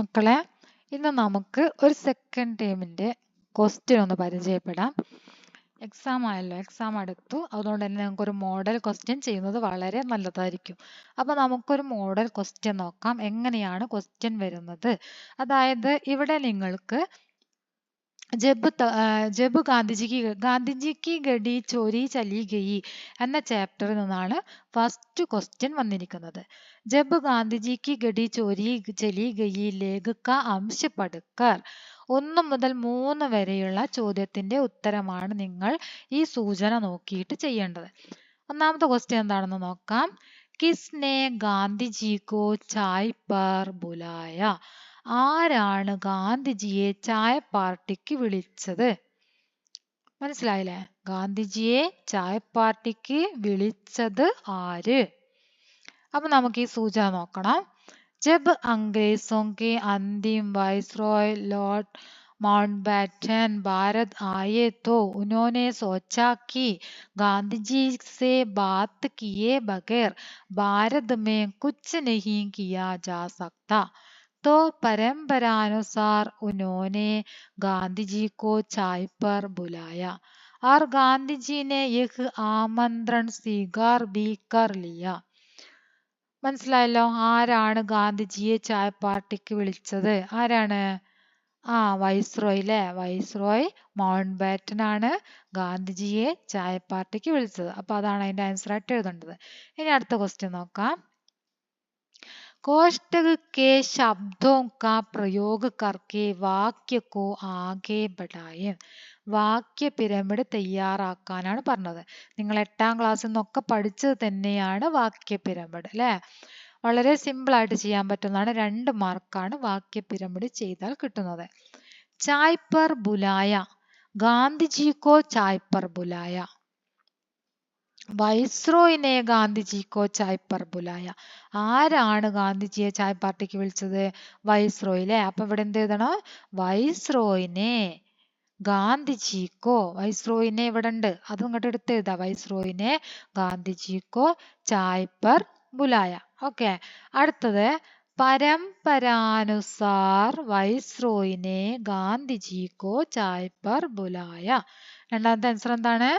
മക്കളെ, ഇന്ന് നമുക്ക് ഒരു സെക്കൻഡ് ടേമിന്റെ ക്വസ്റ്റ്യൻ ഒന്ന് പരിചയപ്പെടാം. എക്സാം ആയല്ലോ, എക്സാം അടുത്തു. അതുകൊണ്ട് തന്നെ നമുക്കൊരു മോഡൽ ക്വസ്റ്റ്യൻ ചെയ്യുന്നത് വളരെ നല്ലതായിരിക്കും. അപ്പൊ നമുക്കൊരു മോഡൽ ക്വസ്റ്റ്യൻ നോക്കാം. എങ്ങനെയാണ് ക്വസ്റ്റ്യൻ വരുന്നത്? അതായത് ഇവിടെ നിങ്ങൾക്ക് ജബ് ഗാന്ധിജിക്ക് ഗഡി ചോരി ചലി ഗയി എന്ന ചാപ്റ്ററിൽ നിന്നാണ് ഫസ്റ്റ് ക്വസ്റ്റ്യൻ വന്നിരിക്കുന്നത്. ജബ് ഗാന്ധിജിക്ക് ഗഡി ചോരി ചലി ഗയി ലേഖ് കാ അംശ് പഠിക്കർ 1 മുതൽ 3 വരെയുള്ള ചോദ്യത്തിന്റെ ഉത്തരമാണ് നിങ്ങൾ ഈ സൂചന നോക്കിയിട്ട് ചെയ്യേണ്ടത്. ഒന്നാമത്തെ ക്വസ്റ്റ്യൻ എന്താണെന്ന് നോക്കാം. കിസ്നെ ഗാന്ധിജി കോ ചായ് പർ ബുലായ? ആരാണ് ഗാന്ധിജിയെ ചായ പാർട്ടിക്ക് വിളിച്ചത്? മനസ്സിലായില്ലേ? ഗാന്ധിജിയെ ചായ പാർട്ടിക്ക് വിളിച്ചത് ആര്? അപ്പൊ നമുക്ക് ഈ സൂചന നോക്കണം. ജബ് അംഗ്രേസോं के अंतिम वायसरॉय लॉर्ड माउंटबेटन भारत आए तो उन्होंने सोचा कि गांधी से बात किए बगैर भारत में कुछ नहीं किया जा सकता. तो परंपरानुसार उन्होंने गांधी जी को चाय पर बुलाया और गांधी जी ने यह आमंत्रण स्वीकार भी कर लिया. മനസ്സിലായല്ലോ? ആരാണ് ഗാന്ധിജിയെ ചായ പാർട്ടിക്ക് വിളിച്ചത്? ആരാണ്? വൈസ്രോയ് അല്ലേ? വൈസ്രോയ് മൗണ്ട് ബാറ്റൻ ആണ് ഗാന്ധിജിയെ ചായ പാർട്ടിക്ക് വിളിച്ചത്. അപ്പൊ അതാണ് അതിന്റെ ആൻസർ ആയിട്ട് എഴുതേണ്ടത്. ഇനി അടുത്ത ക്വസ്റ്റ്യൻ നോക്കാം. कोष्टक के शब्दों का प्रयोग करके वाक्य को आगे बढ़ाएं. വാക്യ പിരമിഡ് തയ്യാറാക്കാനാണ് പറഞ്ഞത്. നിങ്ങൾ 8ാം ക്ലാസ്സിൽ നിന്നൊക്കെ പഠിച്ചത് തന്നെയാണ് വാക്യ പിരമിഡ് അല്ലെ? വളരെ സിമ്പിൾ ആയിട്ട് ചെയ്യാൻ പറ്റുന്നതാണ്. 2 മാർക്കാണ് വാക്യ പിരമിഡ് ചെയ്താൽ കിട്ടുന്നത്. ചായ് പർ ബുലായ, ഗാന്ധിജി കോ ചായ് പർ ബുലായ. വൈസ്രോയിനെ ഗാന്ധിജിക്കോ ചായ് പർ ബുലായ. ആരാണ് ഗാന്ധിജിയെ ചായ് പാർട്ടിക്ക് വിളിച്ചത്? വൈസ്രോയിലെ. അപ്പൊ ഇവിടെ എന്ത് എഴുതണം? വൈസ്രോയിനെ ഗാന്ധിജിക്കോ. വൈസ്രോയിനെ ഇവിടെ ഉണ്ട്, അത് ഇങ്ങോട്ട് എടുത്ത് എഴുതാം. വൈസ്രോയിനെ ഗാന്ധിജിക്കോ ചായ് പർ ബുലായ. ഓക്കെ. അടുത്തത് പരമ്പരാനുസാർ വൈസ്രോയിനെ ഗാന്ധിജിക്കോ ചായ് പർ ബുലായ. രണ്ടാമത്തെ ആൻസർ എന്താണ്?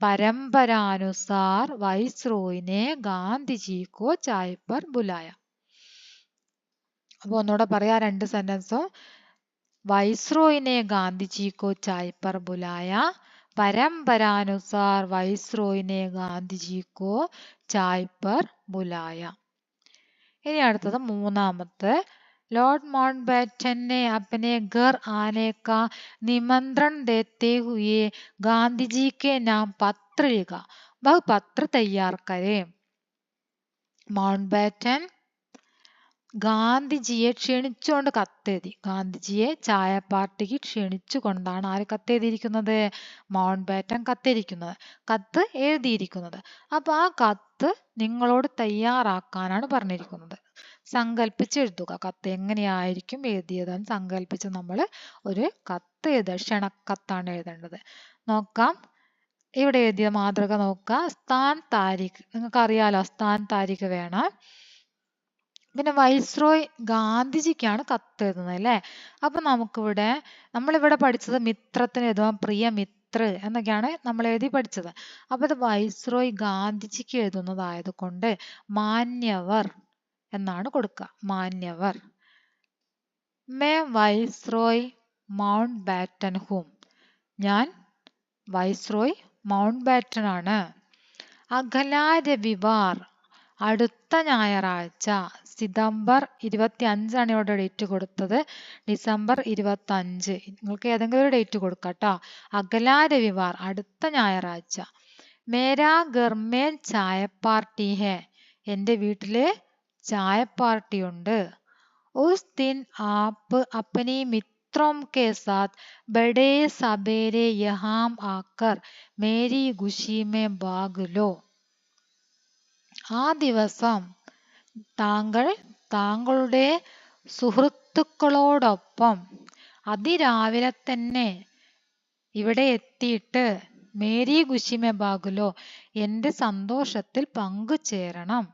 परंपरानुसार वाइसरॉय ने गांधी जी को चाय पर बुलाया. അപ്പൊ ഒന്നുകൂടെ പറയാ 2 സെന്റൻസും. वाइसरॉय ने गांधी जी को चाय पर बुलाया. परंपरानुसार वाइसरॉय ने गांधी जी को चाय पर बुलाया. ഇനി അടുത്തത് മൂന്നാമത്തെ. लॉर्ड माउंटबेटन ने अपने घर आने का निमंत्रण देते हुए गांधी जी के नाम पत्र लिखा. वह पत्र तैयार करे. മൗണ്ട്ബാറ്റൻ ഗാന്ധിജിയെ ക്ഷണിച്ചുകൊണ്ട് കത്തെഴുതി. ഗാന്ധിജിയെ ചായ പാർട്ടിക്ക് ക്ഷണിച്ചുകൊണ്ടാണ് ആര് കത്തെഴുതിയിരിക്കുന്നത്? മൗണ്ട്ബാറ്റൻ കത്ത് എഴുതിയിരിക്കുന്നത്. അപ്പൊ ആ കത്ത് നിങ്ങളോട് തയ്യാറാക്കാനാണ് പറഞ്ഞിരിക്കുന്നത്. സങ്കല്പിച്ചെഴുതുക. കത്ത് എങ്ങനെയായിരിക്കും എഴുതിയതെന്ന് സങ്കല്പിച്ച് നമ്മൾ ഒരു കത്ത് എഴുതുക. ക്ഷണക്കത്താണ് എഴുതേണ്ടത്. നോക്കാം. ഇവിടെ എഴുതിയ മാതൃക നോക്കുക. സ്ഥാൻ താരിഖ്, നിങ്ങൾക്ക് അറിയാലോ സ്ഥാൻ താരിഖ് വേണം. പിന്നെ വൈസ്രോയ് ഗാന്ധിജിക്കാണ് കത്ത് എഴുതുന്നത് അല്ലെ? അപ്പൊ നമ്മളിവിടെ പഠിച്ചത് മിത്രത്തിന് എഴുതുവാൻ പ്രിയ മിത്ര എന്നൊക്കെയാണ് നമ്മൾ എഴുതി പഠിച്ചത്. അപ്പൊ ഇത് വൈസ്രോയ് ഗാന്ധിജിക്ക് എഴുതുന്നതായത് കൊണ്ട് മാന്യവർ എന്നാണ് കൊടുക്കുക. Manyavar. May viceroy mount batten ഹൂം. ഞാൻ വൈസ്രോയ് മൗണ്ട് ബാറ്റൻ ആണ്. അഗലാ രവിവാർ, അടുത്ത ഞായറാഴ്ച. സിതംബർ 25 ഇവിടെ ഡേറ്റ് കൊടുത്തത്. ഡിസംബർ 25. നിങ്ങൾക്ക് ഏതെങ്കിലും ഒരു ഡേറ്റ് കൊടുക്കാം കേട്ടോ. അഗലാ രവിവാർ, അടുത്ത ഞായറാഴ്ച. മേരാ ഘർ മേൽ ചായ പാർട്ടി ഹേ. എന്റെ വീട്ടില് ചായ പാർട്ടി ഉണ്ട്. ഉസ് ദിൻ ആപ്പ് അപ്പനി മിത്രോं के साथ बड़े सवेरे यहाँ आकर मेरी खुशी में भाग लो. ആ ദിവസം താങ്കൾ താങ്കളുടെ സുഹൃത്തുക്കളോടൊപ്പം അതിരാവിലെ തന്നെ ഇവിടെ എത്തിയിട്ട് Mary Kushi may Bhaag law, എന്റെ സന്തോഷത്തിൽ പങ്കുചേരണം.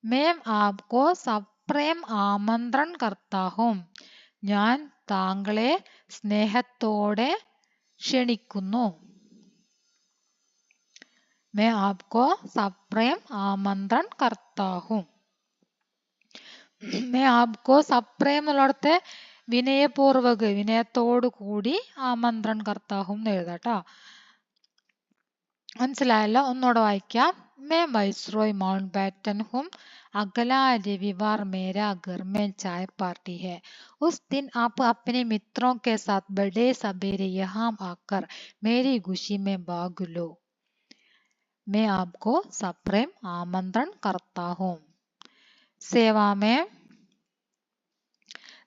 मैं आपको सब സപ്രേം ആമന്ത്രൺ കർത്താ ഹൂം. ഞാൻ താങ്കളെ സ്നേഹത്തോടെ ക്ഷണിക്കുന്നു. मैं आपको सप्रेम आमंत्रण करता हूँ. मैं आपको സപ്രേം എന്നുള്ളടത്ത് വിനയപൂർവക വിനയത്തോടു കൂടി ആമന്ത്രൺ കർത്താഹും എന്ന് എഴുതാട്ടോ. മനസ്സിലായല്ലോ? ഒന്നുകൂടെ വായിക്കാം. मैं वाइसरॉय माउंटबेटन हूँ. अगला रविवार मेरा घर में चाय पार्टी है. उस दिन आप अपने मित्रों के साथ बड़े सवेरे यहाँ आकर मेरी खुशी में भाग लो. मैं आपको सप्रेम आमंत्रण करता हूँ.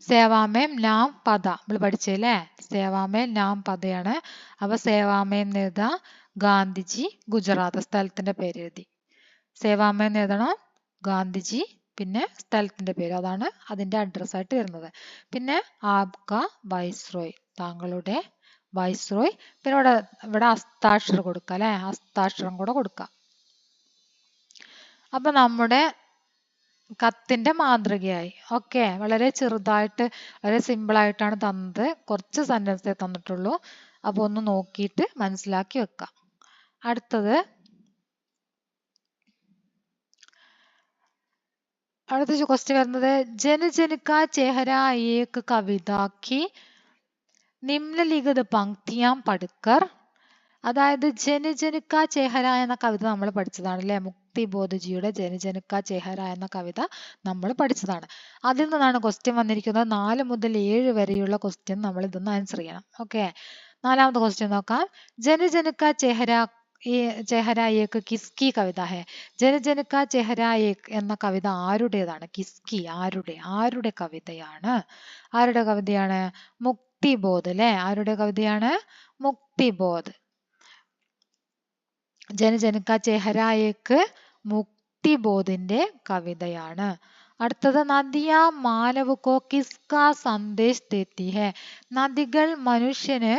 സേവാമേം നാം പദ നമ്മൾ പഠിച്ചല്ലേ? സേവാമേം നാം പദയാണ്. അപ്പൊ സേവാമേം എഴുതാ. ഗാന്ധിജി ഗുജറാത്ത് സ്ഥലത്തിന്റെ പേര് എഴുതി. സേവാമേം എഴുതണം. ഗാന്ധിജി പിന്നെ സ്ഥലത്തിന്റെ പേര്, അതാണ് അതിന്റെ അഡ്രസ്സായിട്ട് വരുന്നത്. പിന്നെ ആപ്ക വൈസ്രോയ്, താങ്കളുടെ വൈസ്രോയ്. പിന്നെ ഇവിടെ ഹസ്താക്ഷരം കൊടുക്കാം അല്ലെ? ഹസ്താക്ഷരം കൂടെ കൊടുക്കാം. അപ്പൊ നമ്മുടെ കത്തിന്റെ മാതൃകയായി. ഓക്കെ, വളരെ ചെറുതായിട്ട് വളരെ സിമ്പിൾ ആയിട്ടാണ് തന്നത്. കുറച്ച് സെന്റൻസേ തന്നിട്ടുള്ളൂ. അപ്പൊ ഒന്ന് നോക്കിയിട്ട് മനസ്സിലാക്കി വെക്കാം. അടുത്ത ക്വസ്റ്റ്യൻ വരുന്നത് ജന കാ ചെഹര ഏക് കവിത കി നിമ്നലിഖിത പങ്ക്തിയാം പഠിക്കർ. അതായത് ജന കാ ചെഹര എന്ന കവിത നമ്മൾ പഠിച്ചതാണ് അല്ലെ? മുക്തിബോധജിയുടെ ജന കാ ചെഹര എന്ന കവിത നമ്മൾ പഠിച്ചതാണ്. അതിൽ നിന്നാണ് ക്വസ്റ്റ്യൻ വന്നിരിക്കുന്നത്. 4 മുതൽ 7 വരെയുള്ള ക്വസ്റ്റ്യൻ നമ്മൾ ഇതൊന്ന് ആൻസർ ചെയ്യണം. ഓക്കെ, 4ാമത്തെ ക്വസ്റ്റ്യൻ നോക്കാം. ജന കാ ചെഹര ഏക് കിസ്കി കവിത ഹെ. ജന കാ ചെഹര ഏക് എന്ന കവിത ആരുടേതാണ്? കിസ്കി, ആരുടെ കവിതയാണ്? ആരുടെ കവിതയാണ്? മുക്തിബോധ് അല്ലെ? ആരുടെ കവിതയാണ്? മുക്തിബോധ്. ജന കാ ചെഹര ഏക് മുക്തിബോധിന്റെ കവിതയാണ്. അടുത്തത് നദിയാ മാനവ് കോ കിസ്കാ സന്ദേശ് ദേത്തി ഹെ. നദികൾ മനുഷ്യന്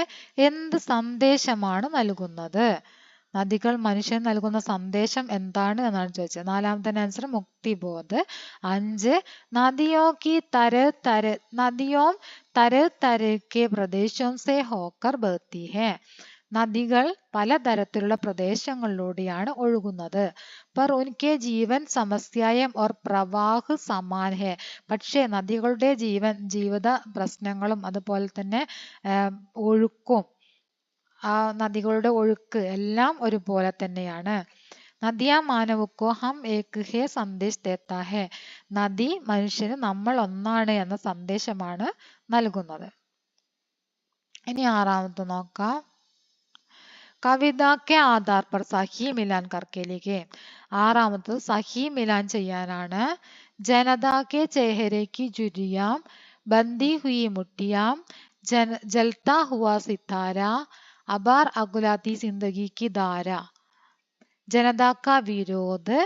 എന്ത് സന്ദേശമാണ് നൽകുന്നത്? നദികൾ മനുഷ്യന് നൽകുന്ന സന്ദേശം എന്താണ് എന്നാണ് ചോദിച്ചത്. 4ാമത്തെ ആൻസർ മുക്തിബോധ്. 5 നദിയോ കി നദിയോം തര കെ പ്രദേശോം സെ ഹോക്കർ ബഹത്തി ഹെ. നദികൾ പലതരത്തിലുള്ള പ്രദേശങ്ങളിലൂടെയാണ് ഒഴുകുന്നത്. पर उनके जीवन സമസ്യായം और പ്രവാഹ് സമാൻ ഹെ. പക്ഷേ നദികളുടെ ജീവിത പ്രശ്നങ്ങളും അതുപോലെ തന്നെ ഒഴുക്കും, ആ നദികളുടെ ഒഴുക്ക് എല്ലാം ഒരുപോലെ തന്നെയാണ്. നദിയാ മാനവക്കോ ഹം ഏക് ഹേ സന്ദേശ് ദേത്താ ഹെ. നദി മനുഷ്യന് നമ്മൾ ഒന്നാണ് എന്ന സന്ദേശമാണ് നൽകുന്നത്. ഇനി 6ാമത്തെ നോക്കാം. കവിത കെ ആധാർ പർ സഹി മിലാൻ കർക്കെ ലിഖേ. 6ാമത്തത് സഹി മിലാൻ ചെയ്യാനാണ്. ജനതാ കെ ചെഹരെ കി ജുരിയാം, ബന്ദി ഹുയി മുട്ടിയാം, ജൽത്താ ഹുവാ സിതാര, അബാർ അകുലാത്തി സിന്ദഗി കി ധാര, ജനതാ കാ വിരോധ്,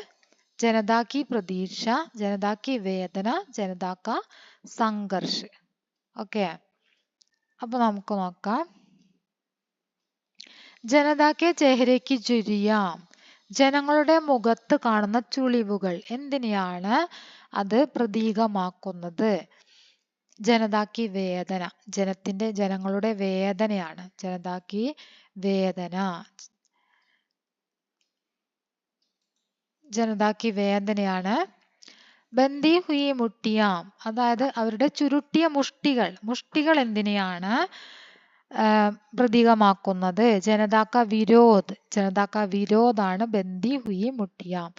ജനതാ കി പ്രതീക്ഷ, ജനതാ കി വേദന, ജനതാ കാ സംഘർഷ്. ഓക്കെ, അപ്പൊ നമുക്ക് നോക്കാം. ജനതാ കെ ചെഹരയ്ക്ക് ജുരിയാം, ജനങ്ങളുടെ മുഖത്ത് കാണുന്ന ചുളിവുകൾ എന്തിനെയാണ് അത് പ്രതീകമാക്കുന്നത്? ജനതാക്കി വേദന, ജനങ്ങളുടെ വേദനയാണ്. ജനതാക്കി വേദന, ജനതാക്കി വേദനയാണ്. ബന്ദി ഹുയി മുട്ടിയാം, അതായത് അവരുടെ ചുരുട്ടിയ മുഷ്ടികൾ എന്തിനെയാണ് പ്രതീകമാക്കുന്നത്? ജനതാക്ക വിരോധാണ് ബന്ദി ഹുയി മുട്ടിയാം.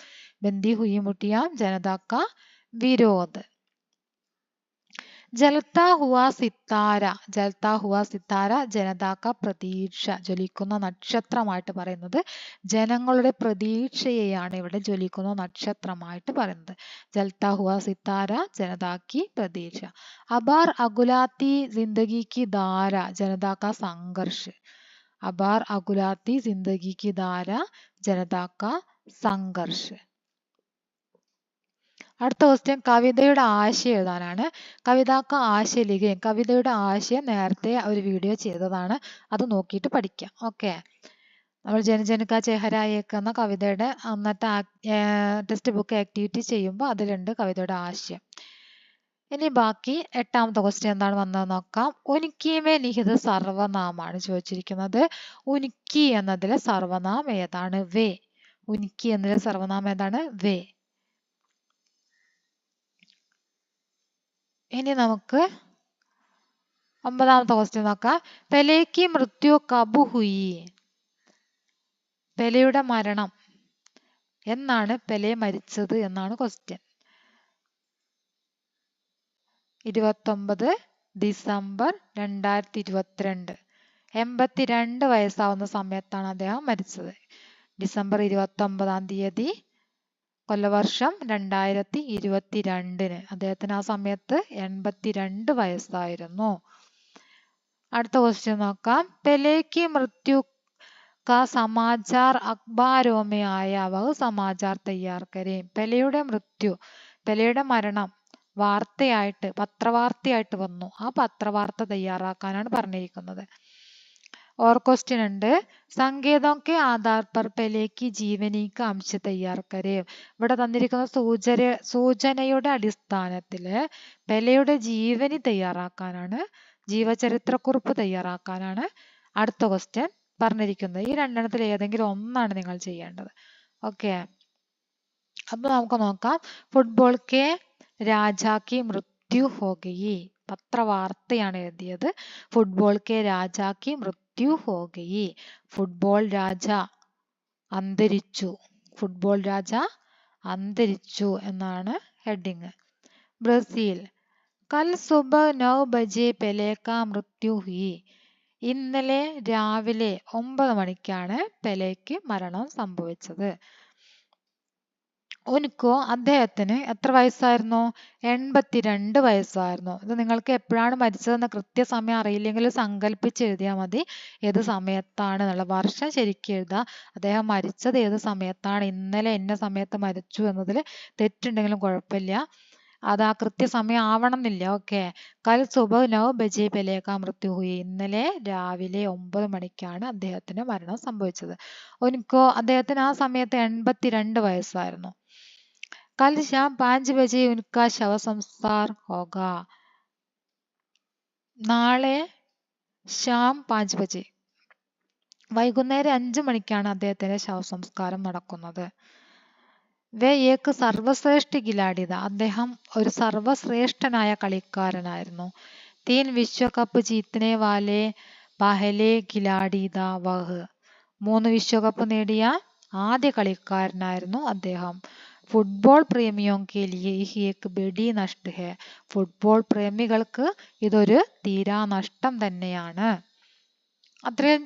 ബന്ദി ഹുയി മുട്ടിയാം ജനതാക്ക വിരോധ്. ജലത്താ ഹുവാ സിത്താര ജനതാക്ക പ്രതീക്ഷ, ജ്വലിക്കുന്ന നക്ഷത്രമായിട്ട് പറയുന്നത് ജനങ്ങളുടെ പ്രതീക്ഷയെയാണ് ഇവിടെ ജ്വലിക്കുന്ന നക്ഷത്രമായിട്ട് പറയുന്നത്. ജൽത്താ ഹുവാ സിത്താര ജനതാക്കി പ്രതീക്ഷ. അബാർ അകുലാത്തി ജിന്ദഗി കി ധാര ജനതാക്ക സംഘർഷ്. അബാർ അകുലാത്തി ജിന്ദഗി കി ധാര ജനതാക്ക സംഘർഷ്. അടുത്ത ക്വസ്റ്റ്യൻ കവിതയുടെ ആശയം എഴുതാനാണ്. കവിതാക്ക ആശയ ലിഖിൻ, കവിതയുടെ ആശയം നേരത്തെ ഒരു വീഡിയോ ചെയ്തതാണ്, അത് നോക്കിയിട്ട് പഠിക്കാം. ഓക്കെ, നമ്മൾ ജന കാ ചെഹര ഏക് എന്ന കവിതയുടെ അന്നത്തെ ടെക്സ്റ്റ് ബുക്ക് ആക്ടിവിറ്റി ചെയ്യുമ്പോൾ അതിലുണ്ട് കവിതയുടെ ആശയം. ഇനി ബാക്കി 8ാമത്തെ ക്വസ്റ്റ്യൻ എന്താണ് വന്നത് നോക്കാം. ഉനിക്കിമേ നിഹിത സർവനാമാണ് ചോദിച്ചിരിക്കുന്നത്. ഉനിക്കി എന്നതിലെ സർവനാമം ഏതാണ്? വേ. ഉനിക്കി എന്നതിലെ സർവനാമം ഏതാണ്? വേ. ഇനി നമുക്ക് 9ാമത്തെ ക്വസ്റ്റ്യൻ നോക്കാം. പെലേക്ക് മൃത്യു കബ് ഹുയി. പെലെയുടെ മരണം എന്നാണ് പെലെ മരിച്ചത് എന്നാണ് ക്വസ്റ്റ്യൻ. 29 ഡിസംബർ 2022. 82 വയസ്സാവുന്ന സമയത്താണ് അദ്ദേഹം മരിച്ചത്. ഡിസംബർ 29ാം തീയതി കൊല്ലവർഷം 2022. അദ്ദേഹത്തിന് ആ സമയത്ത് 82 വയസ്സായിരുന്നു. അടുത്ത ക്വസ്റ്റ്യൻ നോക്കാം. പെലേക്ക് മൃത്യു का समाचार अखबारों में आया वह समाचार तैयार करें. പെലെയുടെ മൃത്യു, പെലെയുടെ മരണം വാർത്തയായിട്ട്, പത്രവാർത്തയായിട്ട് വന്നു. ആ പത്രവാർത്ത തയ്യാറാക്കാനാണ് പറഞ്ഞിരിക്കുന്നത്. और क्वेश्चन ഉണ്ട്. संकेतों के आधार पर पेले की जीवनी का अंश तैयार करें. ഇവിടെ തന്നിരിക്കുന്ന സൂചനയുടെ അടിസ്ഥാനത്തിൽ പെലെയുടെ ജീവനി തയ്യാറാക്കാനാണ്, ജീവചരിത്രക്കുറിപ്പ് തയ്യാറാക്കാനാണ് അടുത്ത ക്വസ്റ്റ്യൻ പറഞ്ഞിരിക്കുന്നത്. ഈ രണ്ടെണ്ണത്തിൽ ഏതെങ്കിലും ഒന്നാണ് നിങ്ങൾ ചെയ്യേണ്ടത്. ഓക്കെ, അപ്പൊ നമുക്ക് നോക്കാം. ഫുട്ബോൾ കെ രാജാക്ക് മൃത്യു ഹോ ഗയി. പത്രവാർത്തയാണ് എഴുതിയത്. ഫുട്ബോൾ കെ രാജാക്ക് മൃത്യു ഹോ ഗയി. ഫുട്ബോൾ രാജ അന്തരിച്ചു. ഫുട്ബോൾ രാജ അന്തരിച്ചു എന്നാണ് ഹെഡിങ്. ബ്രസീൽ. കൽ സുബഹ് 9 ബജെ പെലെ കാ മൃത്യു ഹുയി. ഇന്നലെ രാവിലെ 9 മണിക്കാണ് പെലെക്ക് മരണം സംഭവിച്ചത്. ഉനിക്കോ അദ്ദേഹത്തിന് എത്ര വയസ്സായിരുന്നു? 82 വയസ്സായിരുന്നു. ഇത് നിങ്ങൾക്ക് എപ്പോഴാണ് മരിച്ചതെന്ന് കൃത്യസമയം അറിയില്ലെങ്കിൽ സങ്കല്പിച്ച് എഴുതിയാൽ മതി. ഏത് സമയത്താണ് എന്നുള്ള വർഷം ശരിക്കും എഴുതുക. അദ്ദേഹം മരിച്ചത് ഏത് സമയത്താണ്, ഇന്നലെ എന്ന സമയത്ത് മരിച്ചു എന്നതിൽ തെറ്റുണ്ടെങ്കിലും കുഴപ്പമില്ല. അത് ആ കൃത്യസമയം ആവണം എന്നില്ല. ഓക്കെ. കൽ സുബഹ് 9 ബജെ പെലെ കാ മൃത്യു ഹുയി. ഇന്നലെ രാവിലെ 9 മണിക്കാണ് അദ്ദേഹത്തിന് മരണം സംഭവിച്ചത്. ഉനിക്കോ അദ്ദേഹത്തിന് ആ സമയത്ത് 82 വയസ്സായിരുന്നു. കൽ ശാം 5 ബജെ ഉൻകാ ശവസംസ്കാർ ഹോഗാ. നാളെ ശാം 5 ബജെ, വൈകുന്നേരം 5 മണിക്കാണ് അദ്ദേഹത്തിന്റെ ശവസംസ്കാരം നടക്കുന്നത്. വേ ഏക് സർവശ്രേഷ്ഠ ഖിലാഡി താ. അദ്ദേഹം ഒരു സർവശ്രേഷ്ഠനായ കളിക്കാരനായിരുന്നു. 3 വിശ്വകപ്പ് ജീത്തനെ വാലെ പഹലെ ഖിലാഡി താ വഹ്. 3 വിശ്വകപ്പ് നേടിയ ആദ്യ കളിക്കാരനായിരുന്നു അദ്ദേഹം. ഫുട്ബോൾ പ്രേമിയോ കെ ലിയെ യഹ് ഏക് ബഡി നഷ്ട ഹെ. ഫുട്ബോൾ പ്രേമികൾക്ക് ഇതൊരു തീരാ നഷ്ടം തന്നെയാണ്. അത്രയും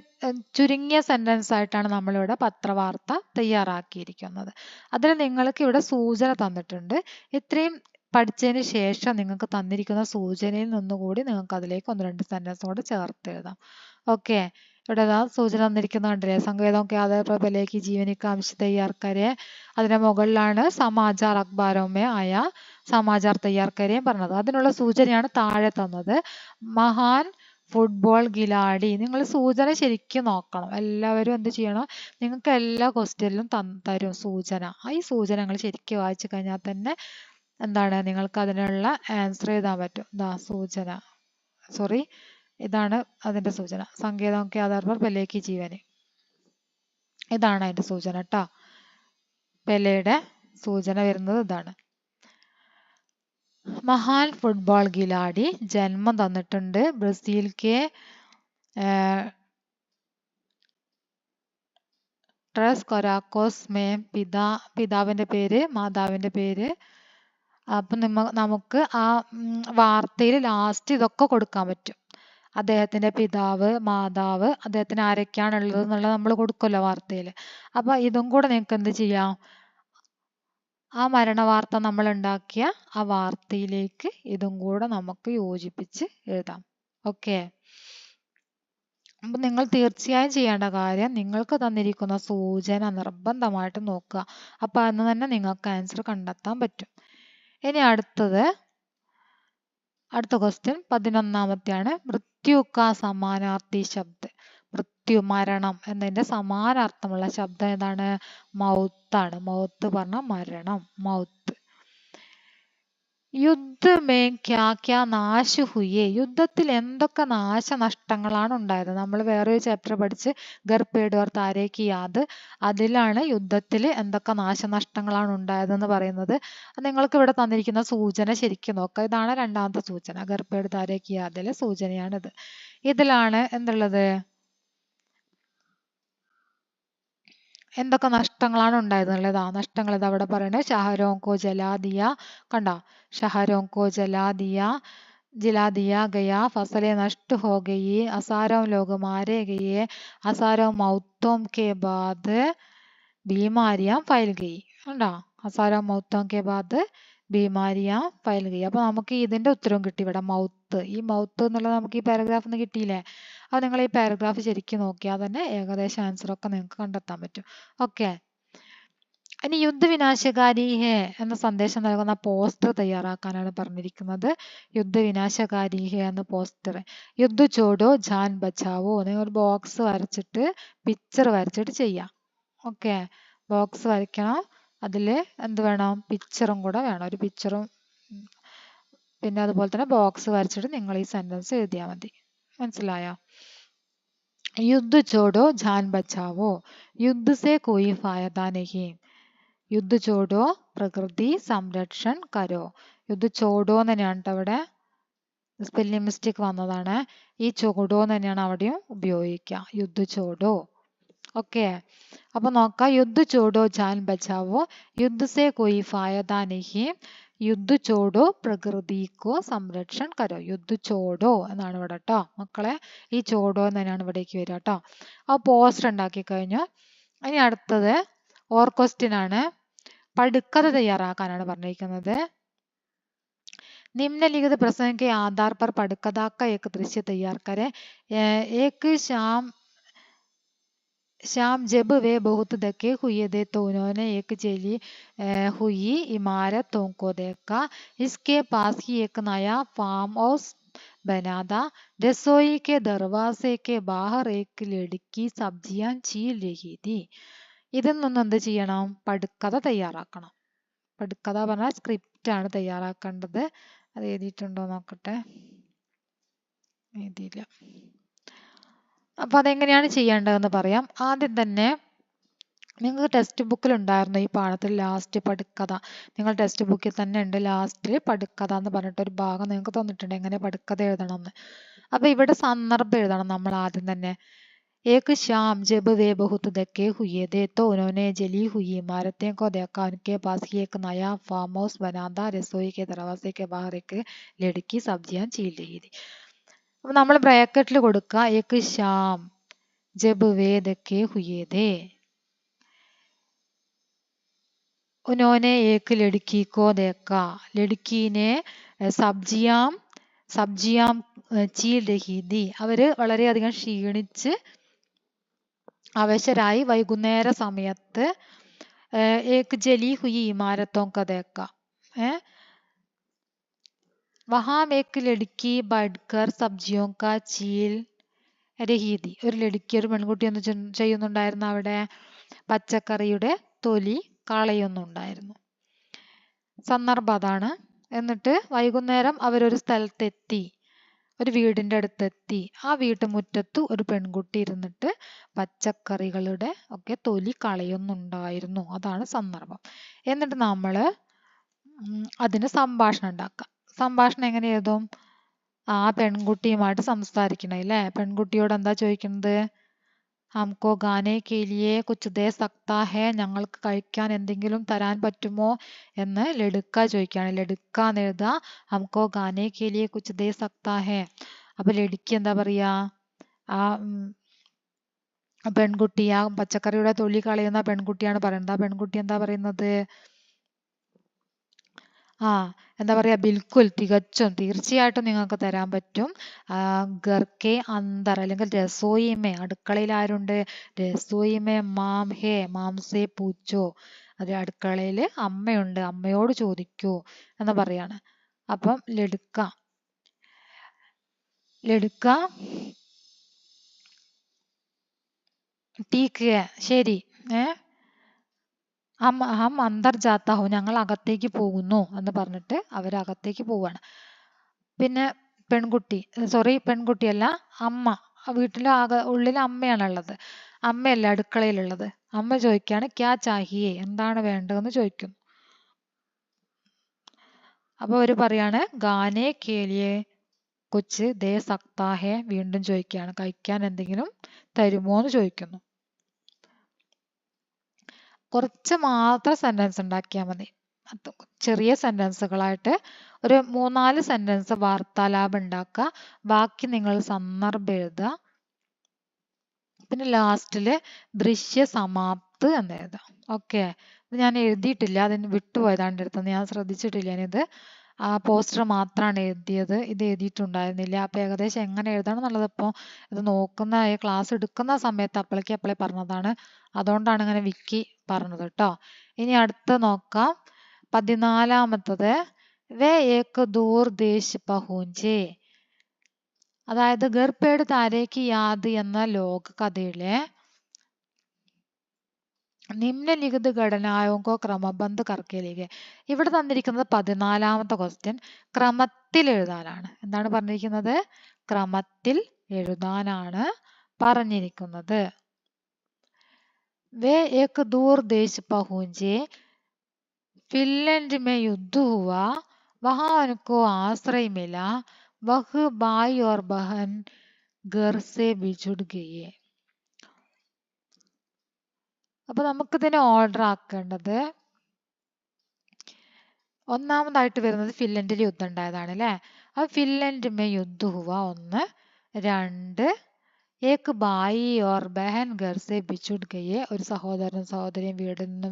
ചുരുങ്ങിയ സെന്റൻസ് ആയിട്ടാണ് നമ്മളിവിടെ പത്രവാർത്ത തയ്യാറാക്കിയിരിക്കുന്നത്. അതിൽ നിങ്ങൾക്ക് ഇവിടെ സൂചന തന്നിട്ടുണ്ട്. ഇത്രയും പഠിച്ചതിന് ശേഷം നിങ്ങൾക്ക് തന്നിരിക്കുന്ന സൂചനയിൽ നിന്നുകൂടി നിങ്ങൾക്ക് അതിലേക്ക് 1-2 സെന്റൻസ് കൂടെ ചേർത്ത് എഴുതാം. ഓക്കെ, ഇവിടെ സൂചന തന്നിരിക്കുന്ന കണ്ടില്ലേ? സങ്കേതം കെ ആധാർ पर पेले की जीवनी का अंश तैयार करें. അതിന്റെ മുകളിലാണ് സമാചാർ അഖ്ബാരോമേ ആയ സമാചാർ തയ്യാർ കരേം പറഞ്ഞത്. അതിനുള്ള സൂചനയാണ് താഴെ തന്നത്. മഹാൻ ഫുട്ബോൾ ഖിലാഡി. നിങ്ങൾ സൂചന ശരിക്കും നോക്കണം. എല്ലാവരും എന്ത് ചെയ്യണം? നിങ്ങൾക്ക് എല്ലാ ക്വസ്റ്റ്യനിലും തരും സൂചന. ഈ സൂചന നിങ്ങൾ ശരിക്കും വായിച്ചു കഴിഞ്ഞാൽ തന്നെ എന്താണ് നിങ്ങൾക്ക് അതിനുള്ള ആൻസർ എഴുതാൻ പറ്റും. സൂചന, സോറി, ഇതാണ് അതിന്റെ സൂചന. സങ്കേതം കെ ആധാർ पर പെലെ की ജീവനി. ഇതാണ് അതിന്റെ സൂചന കേട്ടോ. പെലെയുടെ സൂചന വരുന്നത് ഇതാണ്. മഹാൻ ഫുട്ബോൾ ഖിലാഡി ജന്മം തന്നിട്ടുണ്ട്. ബ്രസീൽ കെ ട്രസ് കൊരാക്കോസ് മേ പിതാവിന്റെ പേര്, മാതാവിന്റെ പേര്. അപ്പൊ നമുക്ക് ആ വാർത്തയിൽ ലാസ്റ്റ് ഇതൊക്കെ കൊടുക്കാൻ പറ്റും. അദ്ദേഹത്തിന്റെ പിതാവ്, മാതാവ്, അദ്ദേഹത്തിന് ആരൊക്കെയാണുള്ളത് എന്നുള്ളത് നമ്മൾ കൊടുക്കുമല്ലോ വാർത്തയിൽ. അപ്പൊ ഇതും കൂടെ നിങ്ങൾക്ക് എന്ത് ചെയ്യാം? ആ മരണവാർത്ത നമ്മൾ ഉണ്ടാക്കിയ ആ വാർത്തയിലേക്ക് ഇതും കൂടെ നമുക്ക് യോജിപ്പിച്ച് എഴുതാം. ഓക്കെ, അപ്പൊ നിങ്ങൾ തീർച്ചയായും ചെയ്യേണ്ട കാര്യം നിങ്ങൾക്ക് തന്നിരിക്കുന്ന സൂചന നിർബന്ധമായിട്ട് നോക്കുക. അപ്പൊ അന്ന് തന്നെ നിങ്ങൾക്ക് ആൻസർ കണ്ടെത്താൻ പറ്റും. ഇനി അടുത്ത ക്വസ്റ്റ്യൻ 11ാമത്തെയാണ്. മൃത്യു കാ സമാനാർത്ഥി ശബ്ദ്. മൃത്യു, മരണം എന്നതിന്റെ സമാനാർത്ഥമുള്ള ശബ്ദം ഏതാണ്? മൗത്താണ്. മൗത്ത് പറഞ്ഞ മരണം, മൗത്ത്. യുദ്ധമേ ക്യാ ക്യാ നാശ ഹുയേ, യുദ്ധത്തിൽ എന്തൊക്കെ നാശനഷ്ടങ്ങളാണ് ഉണ്ടായത്. നമ്മൾ വേറൊരു ചാപ്റ്റർ പഠിച്ച് ഗർ പേട് ഓർ താരേ കി യാദ്, അതിലാണ് യുദ്ധത്തിൽ എന്തൊക്കെ നാശനഷ്ടങ്ങളാണ് ഉണ്ടായതെന്ന് പറയുന്നത്. നിങ്ങൾക്ക് ഇവിടെ തന്നിരിക്കുന്ന സൂചന ശരിക്കും നോക്കുക. ഇതാണ് രണ്ടാമത്തെ സൂചന, ഗർ പേട് താരേ കി യാദിലെ സൂചനയാണിത്. ഇതിലാണ് എന്തുള്ളത്, എന്തൊക്കെ നഷ്ടങ്ങളാണ് ഉണ്ടായതെന്നുള്ളത്. ആ നഷ്ടങ്ങൾ ഇത് അവിടെ പറയുന്നത്. ഷഹരോं को जला दिया, കണ്ടോ, ഷഹരോं को जला दिया गया, फसलें नष्ट हो गई, हजारों लोग मारे गए, हजारों मौतों के बाद बीमारियां फैल गई. കണ്ടോ, हजारों मौतों के बाद ബീമാരിയാ ഫൈൽ ഗയി. അപ്പൊ നമുക്ക് ഇതിന്റെ ഉത്തരവും കിട്ടി ഇവിടെ, മൗത്ത്. ഈ മൗത്ത് എന്നുള്ളത് നമുക്ക് ഈ പാരഗ്രാഫിൽ നിന്ന് കിട്ടിയില്ലേ. അത് നിങ്ങൾ ഈ പാരഗ്രാഫ് ശരിക്കും നോക്കിയാൽ തന്നെ ഏകദേശം ആൻസർ ഒക്കെ നിങ്ങൾക്ക് കണ്ടെത്താൻ പറ്റും. ഓക്കെ, ഇനി യുദ്ധവിനാശകാരി ഹേ എന്ന സന്ദേശം നൽകുന്ന പോസ്റ്റർ തയ്യാറാക്കാനാണ് പറഞ്ഞിരിക്കുന്നത്. യുദ്ധവിനാശകാരി ഹേ എന്ന പോസ്റ്റർ. യുദ്ധ ചോടോ ജാൻ ബച്ചാവോ, നിങ്ങൾ ബോക്സ് വരച്ചിട്ട് പിക്ചർ വരച്ചിട്ട് ചെയ്യാം. ഓക്കെ, ബോക്സ് വരയ്ക്കണം, അതിൽ എന്ത് വേണം, പിക്ചറും കൂടെ വേണം, ഒരു പിക്ചറും പിന്നെ അതുപോലെ തന്നെ ബോക്സ് വരച്ചിട്ട് നിങ്ങൾ ഈ സെന്റൻസ് എഴുതിയാൽ മതി. മനസ്സിലായോ? യുദ്ധ ചോടോ ജാൻ ബച്ചാവോ, യുദ്ധ സെ കോയി ഫായദ നഹീ, യുദ്ധ ചോടോ പ്രകൃതി സംരക്ഷൺ കരോ. യുദ്ധ ചോടോ എന്ന് തന്നെയാണ് കേട്ടോ അവിടെ, സ്പെല്ലിംഗ് മിസ്റ്റേക്ക് വന്നതാണ്. ഈ ചോടോ എന്ന് തന്നെയാണ് അവിടെയും ഉപയോഗിക്കുക, യുദ്ധ ചോടോ. ഓക്കെ, അപ്പൊ നോക്കാം, യുദ്ധ ചോടോ ജാൻ ബച്ചാവോ, യുദ്ധ സെ കോയി ഫായദ നഹീ, യുദ്ധ ചോടോ പ്രകൃതി കോ സംരക്ഷൺ കരോ. യുദ്ധ ചോടോ എന്നാണ് ഇവിടെ കേട്ടോ മക്കളെ, ഈ ചോടോ എന്ന് തന്നെയാണ് ഇവിടേക്ക് വരിക കേട്ടോ. ആ പോസ്റ്റർ ഉണ്ടാക്കി കഴിഞ്ഞു. ഇനി അടുത്തത് ഓർ ക്വസ്റ്റ്യൻ ആണ്, പടുക്കഥ തയ്യാറാക്കാനാണ് പറഞ്ഞിരിക്കുന്നത്. निम्नलिखित प्रसंग के आधार पर पटकथा का एक दृश्य तैयार करें. एक शाम जब वे बहुत थके हुए थे तो उन्होंने एक जली हुई इमारतों को देखा. इसके पास ही एक नया फार्म हाउस बना था. रसोई के दरवाजे के बाहर एक लड़की सब्जियां छील रही थी. ഇതിൽ നിന്ന് എന്ത് ചെയ്യണം, പടുക്കഥ തയ്യാറാക്കണം. പടുക്കഥ പറഞ്ഞാൽ സ്ക്രിപ്റ്റ് ആണ് തയ്യാറാക്കേണ്ടത്. അത് എഴുതിയിട്ടുണ്ടോ നോക്കട്ടെ, എഴുതിയില്ല. അപ്പൊ അതെങ്ങനെയാണ് ചെയ്യേണ്ടതെന്ന് പറയാം. ആദ്യം തന്നെ നിങ്ങൾക്ക് ടെക്സ്റ്റ് ബുക്കിൽ ഉണ്ടായിരുന്നു ഈ പാഠത്തിൽ ലാസ്റ്റ് പടുക്കഥ, നിങ്ങൾ ടെക്സ്റ്റ് ബുക്കിൽ തന്നെ ഉണ്ട് ലാസ്റ്റ് പടുക്കഥ എന്ന് പറഞ്ഞിട്ട് ഒരു ഭാഗം നിങ്ങൾക്ക് തന്നിട്ടുണ്ട് എങ്ങനെ പടുക്കഥ എഴുതണം എന്ന്. അപ്പൊ ഇവിടെ സന്ദർഭം എഴുതണം നമ്മൾ ആദ്യം തന്നെ. एक शाम जब वे बहुत थके हुए थे तो उन्होंने जली हुई इमारतें को देखा. उनके पास ही एक नया फार्म हाउस बना था. रसोई के दरवाजे के बाहर एक लड़की सब्जियां छील रही थी. അപ്പൊ നമ്മൾ ബ്രാക്കറ്റിൽ കൊടുക്കുക, एक शाम जब वे थके हुए थे उन्होंने एक लड़की को देखा. लड़की ने സബ്ജിയാം ചീൽ രഹി ഥി. അവര് വളരെയധികം ക്ഷീണിച്ച് അവശരായി വൈകുന്നേര സമയത്ത് एक जली हुई इमारतों का देखा. वहां एक लड़की बैठकर सब्जियों का छील रही थी. ഒരു ലടുക്കി, ഒരു പെൺകുട്ടി എന്ത് ചെയ്യുന്നുണ്ടായിരുന്നു, അവിടെ പച്ചക്കറിയുടെ തൊലി കളയുന്നുണ്ടായിരുന്നു. സന്ദർഭം അതാണ്. എന്നിട്ട് വൈകുന്നേരം അവരൊരു സ്ഥലത്തെത്തി, ഒരു വീടിന്റെ അടുത്തെത്തി. ആ വീട്ടുമുറ്റത്ത് ഒരു പെൺകുട്ടി ഇരുന്നിട്ട് പച്ചക്കറികളുടെ ഒക്കെ തൊലി കളയുന്നുണ്ടായിരുന്നു. അതാണ് സന്ദർഭം. എന്നിട്ട് നമ്മൾ അതിന് സംഭാഷണം ഉണ്ടാക്കാം. സംഭാഷണം എങ്ങനെ എഴുതും, ആ പെൺകുട്ടിയുമായിട്ട് സംസാരിക്കണം അല്ലേ. പെൺകുട്ടിയോട് എന്താ ചോദിക്കുന്നത്, ഹംകോ ഗാനെ കെ ലിയേ കുച്ച് ദേ സക്താ ഹേ, ഞങ്ങൾക്ക് കഴിക്കാൻ എന്തെങ്കിലും തരാൻ പറ്റുമോ എന്ന് ലടുക്ക ചോദിക്കുകയാണ്. ലടുക്ക എന്ന് എഴുതുക, ഹംകോ ഗാനെ കെ ലിയേ കുച്ച് ദേ സക്താ ഹേ. അപ്പൊ ലടുക്കി എന്താ പറയാ, ആ പെൺകുട്ടി, ആ പച്ചക്കറിയുടെ തൊലി കളയുന്ന പെൺകുട്ടിയാണ് പറയുന്നത്. ആ പെൺകുട്ടി എന്താ പറയുന്നത്, എന്താ പറയാ, ബിൽക്കുൽ, തികച്ചും, തീർച്ചയായിട്ടും നിങ്ങൾക്ക് തരാൻ പറ്റും. ഗർക്കെ അന്തർ അല്ലെങ്കിൽ രസോയിമേ, അടുക്കളയിൽ ആരുണ്ട്, രസോയിമേ മാം ഹേ, മാംസേ പൂച്ചോ, അത് അടുക്കളയിൽ അമ്മയുണ്ട്, അമ്മയോട് ചോദിക്കൂ എന്ന് പറയാണ്. അപ്പം ലടുക്ക ടീക്ക് ശരി, ഹം അന്തർ ജാത്ത ഹോ, ഞങ്ങൾ അകത്തേക്ക് പോകുന്നു എന്ന് പറഞ്ഞിട്ട് അവർ അകത്തേക്ക് പോവാണ്. പിന്നെ പെൺകുട്ടിയല്ല, അമ്മ. വീട്ടിലെ ഉള്ളിൽ അമ്മയാണുള്ളത്. അമ്മയല്ല അടുക്കളയിലുള്ളത്. അമ്മ ചോദിക്കാണ് ക്യാ ചാഹിയേ, എന്താണ് വേണ്ടതെന്ന് ചോദിക്കുന്നു. അപ്പൊ അവര് പറയാണ് ഗാനെ കേലിയെ കുച്ച് ദേ സക്താ ഹേ, വീണ്ടും ചോദിക്കുകയാണ് കഴിക്കാൻ എന്തെങ്കിലും തരുമോ എന്ന് ചോദിക്കുന്നു. കുറച്ച് മാത്രം സെന്റൻസ് ഉണ്ടാക്കിയാൽ മതി. ചെറിയ സെന്റൻസുകളായിട്ട് ഒരു 3-4 സെന്റൻസ് വാർത്താലാപം ഉണ്ടാക്കുക. ബാക്കി നിങ്ങൾ സന്ദർഭം എഴുതുക. പിന്നെ ലാസ്റ്റില് ദൃശ്യ സമാപ്ത് എന്ന് എഴുതാം. ഓക്കെ, ഇത് ഞാൻ എഴുതിയിട്ടില്ല, അതിന് വിട്ടുപോയതാണ് എൻ്റെ അടുത്ത്, ഞാൻ ശ്രദ്ധിച്ചിട്ടില്ല. ഞാനിത് ആ പോസ്റ്റർ മാത്രമാണ് എഴുതിയത്, ഇത് എഴുതിയിട്ടുണ്ടായിരുന്നില്ല. അപ്പൊ ഏകദേശം എങ്ങനെ എഴുതണം എന്നുള്ളത് ഇപ്പോൾ ഇത് നോക്കുന്ന ക്ലാസ് എടുക്കുന്ന സമയത്ത് അപ്പളേ പറഞ്ഞതാണ്. അതുകൊണ്ടാണ് ഇങ്ങനെ വിക്കി പറഞ്ഞത് കേട്ടോ. ഇനി അടുത്ത് നോക്കാം. 14-മത്തത് വേ ഏക് ദൂർ ദേശ് പഹുഞ്ചേ. അതായത് ഘർ പേട് താരേക്ക് യാദ് എന്ന ലോകകഥയിലെ നിമ്നലിഖിത ഘടനായോങ്കോ ക്രമബന്ധ കർക്കയിലേക്ക്. ഇവിടെ തന്നിരിക്കുന്നത് 14-മത്തെ ക്വസ്റ്റ്യൻ ക്രമത്തിൽ എഴുതാനാണ്. എന്താണ് പറഞ്ഞിരിക്കുന്നത്? ക്രമത്തിൽ എഴുതാനാണ് പറഞ്ഞിരിക്കുന്നത്. വേ ഏക് ദൂർ ദേശ് പഹുഞ്ചേ, ഫിൻലൻഡ് में युद्ध हुआ, वहां उनको आश्रय मिला, वह भाई और बहन घर से बिछुड़ गए. അപ്പൊ നമുക്കിതിനെ ഓർഡർ ആക്കേണ്ടത്, ഒന്നാമതായിട്ട് വരുന്നത് ഫിൻലൻഡിൽ യുദ്ധം ഉണ്ടായതാണ് അല്ലെ. അപ്പൊ ഫിൻലൻഡ് മേ യുദ്ധ ഹുവ 1, 2 ഏക് ഭായി ഓർ ബഹൻ ഘർ സെ ബിഛുട് ഗയെ, ഒരു സഹോദരനും സഹോദരിയും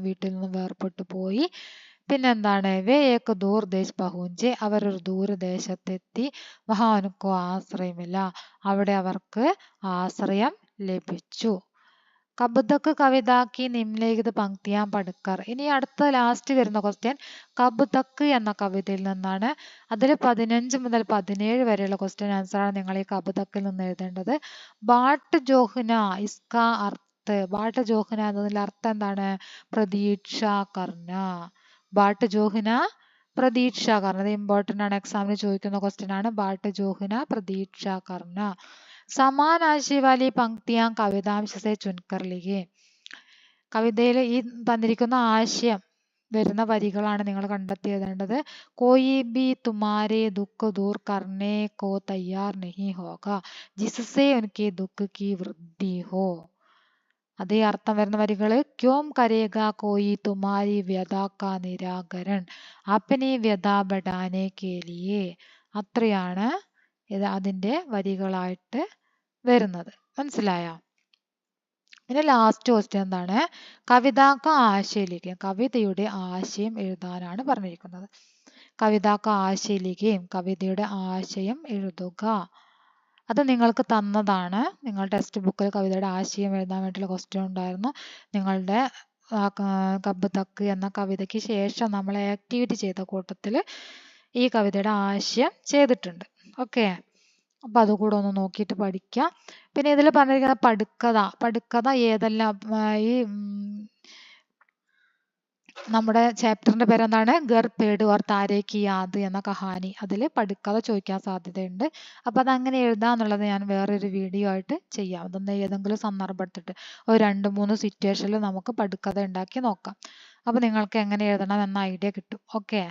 വീട്ടിൽ നിന്നും വേർപെട്ടു പോയി. പിന്നെന്താണ്? വേ ഏക് ദൂർ ദേശ് പഹുഞ്ചെ, അവരൊരു ദൂരദേശത്തെത്തി. വഹാ ഉनको ആശ്രയമില്ല, അവിടെ അവർക്ക് ആശ്രയം ലഭിച്ചു. കബ് തക്ക് കവിത കി നിമ്നലിഖിത പങ്ക്തിയാ പഠിക്കർ. ഇനി അടുത്ത ലാസ്റ്റ് വരുന്ന ക്വസ്റ്റ്യൻ കബ് തക്ക് എന്ന കവിതയിൽ നിന്നാണ്. അതിൽ 15 മുതൽ 17 വരെയുള്ള ക്വസ്റ്റ്യൻ ആൻസറാണ് നിങ്ങൾ ഈ കബ് തക്കിൽ നിന്ന് എഴുതേണ്ടത്. ബാട്ട് ജോഹ്ന ഇസ്കാ അർത്ഥ്, ബാട്ട് ജോഹ്ന എന്നതിന്റെ അർത്ഥം എന്താണ്? പ്രതീക്ഷ കർണ. ബാട്ട് ജോഹ്ന പ്രതീക്ഷ കർണ. ഇത് ഇമ്പോർട്ടന്റ് ആണ്, എക്സാമിന് ചോദിക്കുന്ന ക്വസ്റ്റ്യൻ ആണ്. ബാട്ട് ജോഹ്ന പ്രതീക്ഷ കർണ. സമാൻ ആശയ വാലി പങ്ക്തിയാ കവിതാംശ സെ ചുൻകർ ലിഖിए. കവിതയിൽ ഈ തന്നിരിക്കുന്ന ആശയം വരുന്ന വരികളാണ് നിങ്ങൾ കണ്ടെത്തി എഴുതേണ്ടത്. കോയി ബി തുമാരെ ദുഃഖ ദൂർ കർണേ കോ തയ്യാർ നഹി ഹോഗ, ജിസ്സെ ഉൻകെ ദുഃഖ കി വൃദ്ധി ഹോ. അതേ അർത്ഥം വരുന്ന വരികള് ക്യോം കരേഗ കോയി തുമാരി വ്യത കാ നിരാകരൺ, അപ്പനി വ്യത ബഡാനെ കെ ലിയേ. അത്രയാണ് അതിന്റെ വരികളായിട്ട് വരുന്നത്. മനസ്സിലായോ? പിന്നെ ലാസ്റ്റ് ക്വസ്റ്റ്യൻ എന്താണ്? കവിതാക്ക ആശയലിഖിയം, കവിതയുടെ ആശയം എഴുതാനാണ് പറഞ്ഞിരിക്കുന്നത്. കവിതാക്ക ആശയലിഖിയം, കവിതയുടെ ആശയം എഴുതുക. അത് നിങ്ങൾക്ക് തന്നതാണ്. നിങ്ങൾ ടെക്സ്റ്റ് ബുക്കിൽ കവിതയുടെ ആശയം എഴുതാൻ വേണ്ടിയുള്ള ക്വസ്റ്റ്യൻ ഉണ്ടായിരുന്നു. നിങ്ങളുടെ കബ് തക്ക് എന്ന കവിതയ്ക്ക് ശേഷം നമ്മൾ ആക്ടിവിറ്റി ചെയ്ത കൂട്ടത്തിൽ ഈ കവിതയുടെ ആശയം ചെയ്തിട്ടുണ്ട്. ഓക്കെ, അപ്പൊ അതുകൂടെ ഒന്ന് നോക്കിയിട്ട് പഠിക്കാം. പിന്നെ ഇതിൽ പറഞ്ഞിരിക്കുന്ന പടുക്കഥ ഏതെല്ലാം, ഈ നമ്മുടെ ചാപ്റ്ററിന്റെ പേരെന്താണ്? ഘർ പേട് ഓർ താരേ കി യാദ് എന്ന കഹാനി. അതിൽ പടുക്കഥ ചോദിക്കാൻ സാധ്യതയുണ്ട്. അപ്പൊ അതങ്ങനെ എഴുതാന്നുള്ളത് ഞാൻ വേറൊരു വീഡിയോ ആയിട്ട് ചെയ്യാം. അതൊന്ന് ഏതെങ്കിലും സന്ദർഭം എടുത്തിട്ട് ഒരു 2-3 സിറ്റുവേഷനിൽ നമുക്ക് പടുക്കഥ ഉണ്ടാക്കി നോക്കാം. അപ്പൊ നിങ്ങൾക്ക് എങ്ങനെ എഴുതണം എന്ന ഐഡിയ കിട്ടും. ഓക്കെ.